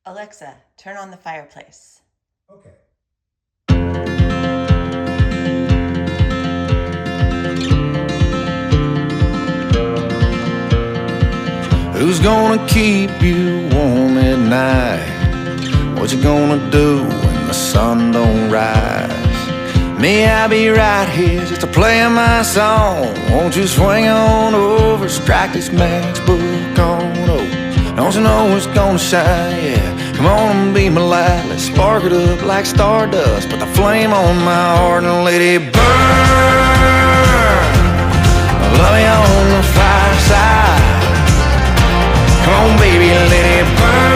Alexa, turn on the fireplace. Okay. Who's gonna keep you warm at night? What you gonna do when the sun don't rise? Me, I'll be right here just to play my song. Won't you swing on over, strike this matchbook on over. Don't you know it's gonna shine, yeah. Come on and be my light, let's spark it up like stardust. Put the flame on my heart and let it burn. Love me on the fireside. Come on baby, let it burn.